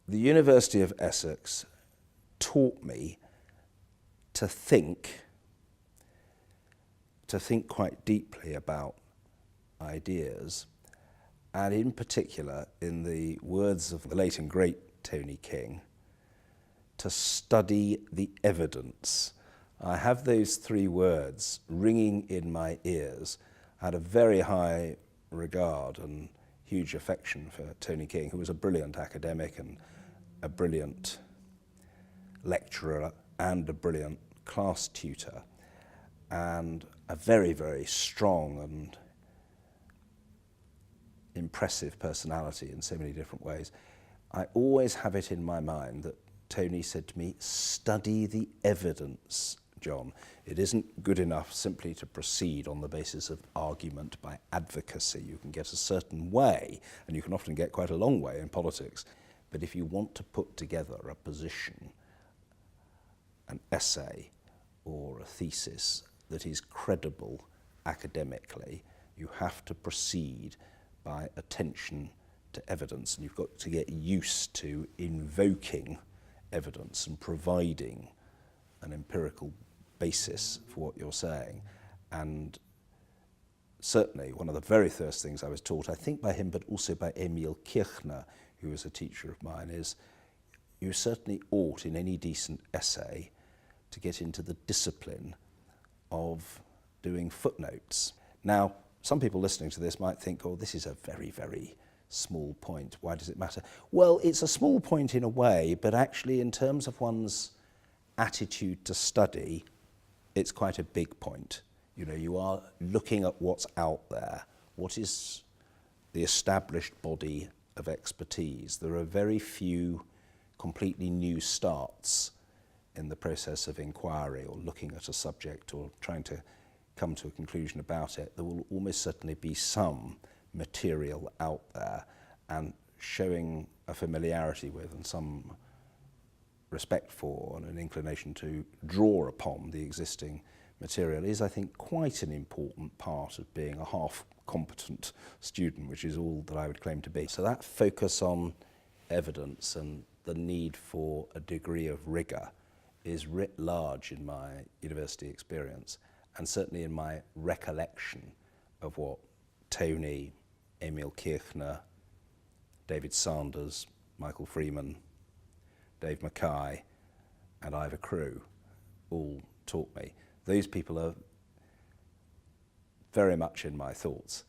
The University of Essex taught me to think quite deeply about ideas, and in particular, in the words of the late and great Tony King, to study the evidence. I have those three words ringing in my ears. I had a very high regard and huge affection for Tony King, who was a brilliant academic and a brilliant lecturer and a brilliant class tutor, and a very, very strong and impressive personality in so many different ways. I always have it in my mind that Tony said to me, study the evidence, John. It isn't good enough simply to proceed on the basis of argument by advocacy. You can get a certain way, and you can often get quite a long way in politics. But if you want to put together a position, an essay or a thesis that is credible academically, you have to proceed by attention to evidence, and you've got to get used to invoking evidence and providing an empirical basis for what you're saying. And certainly one of the very first things I was taught, I think by him, but also by Emil Kirchner, who was a teacher of mine, is you certainly ought in any decent essay to get into the discipline of doing footnotes. Now, some people listening to this might think, oh, this is a very, very small point. Why does it matter? Well, it's a small point in a way, but actually in terms of one's attitude to study, it's quite a big point. You know, you are looking at what's out there. What is the established body of expertise? There are very few completely new starts in the process of inquiry or looking at a subject or trying to come to a conclusion about it. There will almost certainly be some material out there, and showing a familiarity with and some respect for and an inclination to draw upon the existing material is, I think, quite an important part of being a half-competent student, which is all that I would claim to be. So that focus on evidence and the need for a degree of rigour is writ large in my university experience, and certainly in my recollection of what Tony, Emil Kirchner, David Sanders, Michael Freeman, Dave Mackay and Ivor Crewe all taught me. Those people are very much in my thoughts.